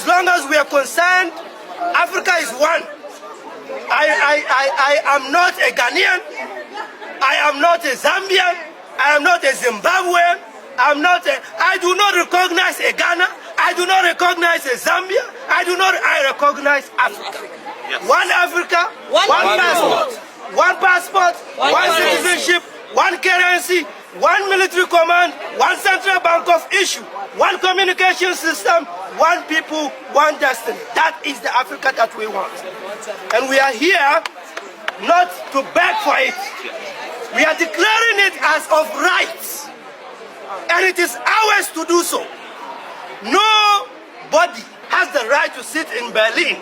As long as we are concerned, Africa is one. I am not a Ghanaian. I am not a Zambian. I am not a Zimbabwean. I do not recognize a Ghana. I do not recognize a Zambia. I recognize Africa. Yes. One Africa, one passport. One passport, one citizenship, one currency, one military command, one central bank of issue, one communication system, one people, one destiny. That is the Africa that we want. And we are here not to beg for it. We are declaring it as of rights. And it is ours to do so. Nobody has the right to sit in Berlin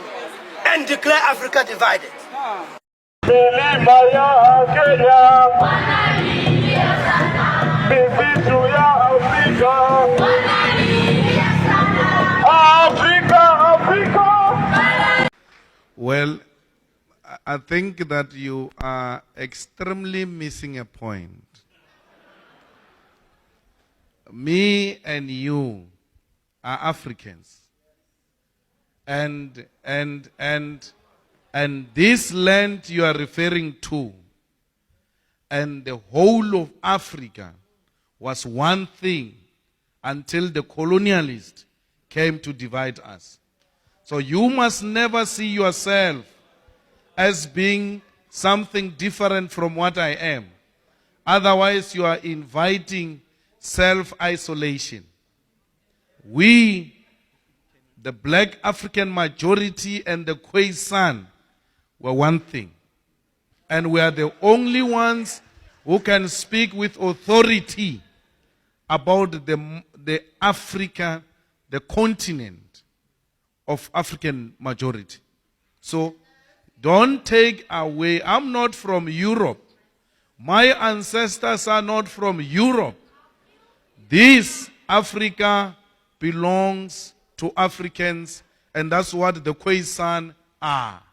and declare Africa divided. Well, I think that you are extremely missing a point. Me and you are Africans. And this land you are referring to and the whole of Africa was one thing until the colonialists came to divide us. So you must never see yourself as being something different from what I am. Otherwise, you are inviting self-isolation. We, the black African majority and the Khoisan, were one thing. And we are the only ones who can speak with authority about the Africa, the continent of African majority. So don't take away, I'm not from Europe. My ancestors are not from Europe. This Africa belongs to Africans, and that's what the Khoisan are.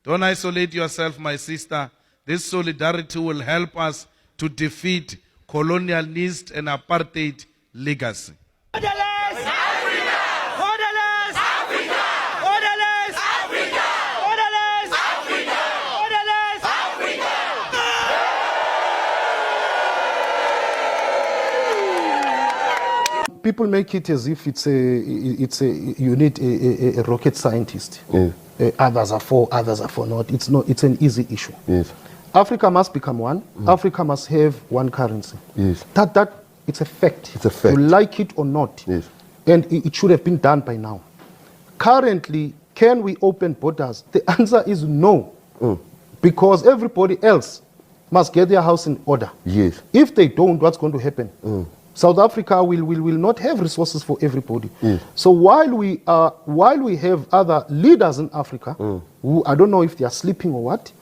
Don't isolate yourself, my sister. This solidarity will help us to defeat colonialist and apartheid legacy. Borderless Africa! Borderless Africa! Borderless Africa! Borderless Africa! Borderless Africa! People make it as if you need a rocket scientist. Yes. Others are for, others are for not. It's not. It's an easy issue. Yes. Africa must become one. Africa must have one currency. Yes. That it's a fact. It's a fact. You like it or not. Yes. And it should have been done by now. Currently, can we open borders? The answer is no. Because everybody else must get their house in order. Yes. If they don't, what's going to happen? South Africa will not have resources for everybody. Yes. So while we have other leaders in Africa, who I don't know if they are sleeping or what,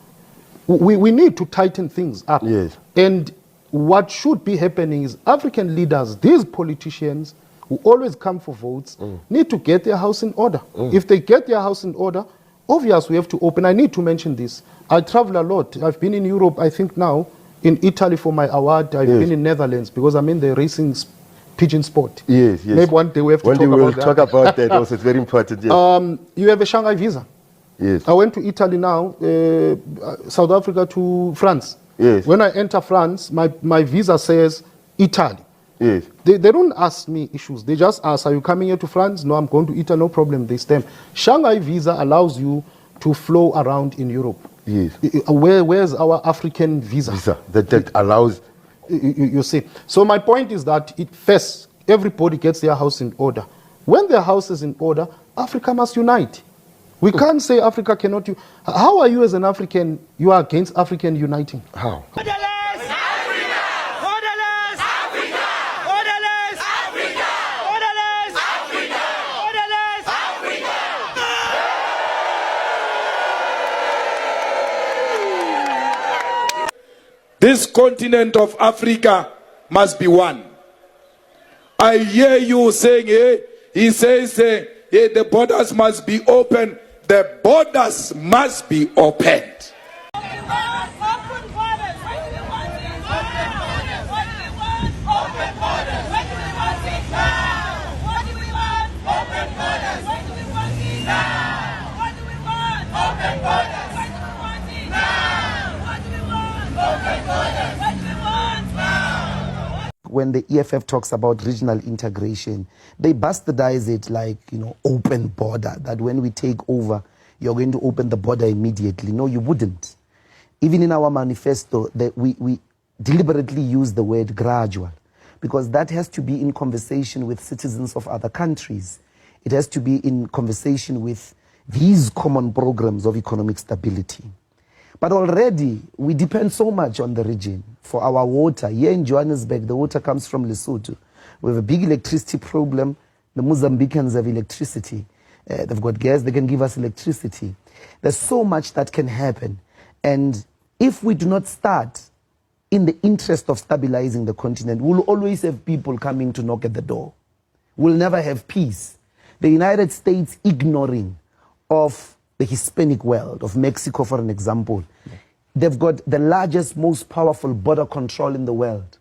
we need to tighten things up. Yes. And what should be happening is African leaders, these politicians who always come for votes, need to get their house in order. If they get their house in order, obviously we have to open. I need to mention this. I travel a lot. I've been in Europe, I think now, in Italy for my award. I've been in Netherlands because I'm in the racing pigeon sport. Yes, yes. Maybe one day we have to talk about that. One day we'll talk about that also. It's very important. Yes. You have a Shanghai visa. Yes. I went to Italy now, South Africa to France. Yes. When I enter France, my visa says Italy. Yes. They don't ask me issues. They just ask, are you coming here to France? No, I'm going to Italy, no problem. They stamp. Shanghai visa allows you to flow around in Europe. Yes. Where's our African visa? That allows. You see. So my point is that first, everybody gets their house in order. When their house is in order, Africa must unite. We can't say Africa cannot. How are you as an African? You are against African uniting. How? Borderless Africa! Borderless Africa! Borderless Africa! Borderless Africa! Borderless Africa! This continent of Africa must be one. I hear you saying, he says, the borders must be open. The borders must be opened. Open borders. when the EFF talks about regional integration, they bastardize it like, open border, that when we take over, you're going to open the border immediately. No, you wouldn't. Even in our manifesto, that we deliberately use the word gradual, because that has to be in conversation with citizens of other countries. It has to be in conversation with these common programs of economic stability. But already, we depend so much on the region for our water. Here in Johannesburg, the water comes from Lesotho. We have a big electricity problem. The Mozambicans have electricity. They've got gas, they can give us electricity. There's so much that can happen. And if we do not start in the interest of stabilizing the continent, we'll always have people coming to knock at the door. We'll never have peace. The United States ignoring of the Hispanic world, of Mexico, for an example. They've got the largest, most powerful border control in the world.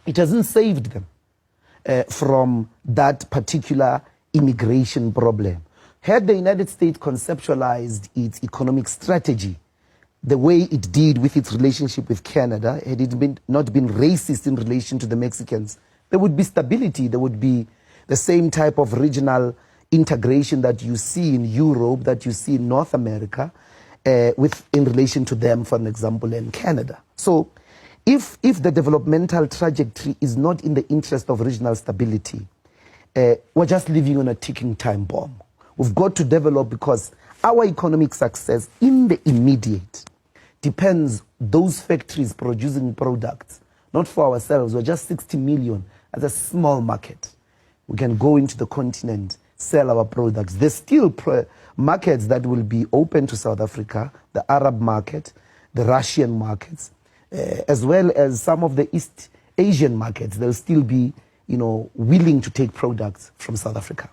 It hasn't saved them from that particular immigration problem. Had the United States conceptualized its economic strategy the way it did with its relationship with Canada, had it not been racist in relation to the Mexicans, there would be stability, there would be the same type of regional integration that you see in Europe, that you see in North America, in relation to them, for an example, in Canada. So if the developmental trajectory is not in the interest of regional stability, we're just living on a ticking time bomb. We've got to develop, because our economic success in the immediate depends those factories producing products, not for ourselves. We're just 60 million as a small market. We can go into the continent, sell our products. There's still markets that will be open to South Africa, the Arab market, the Russian markets, as well as some of the East Asian markets. They'll still be, willing to take products from South Africa.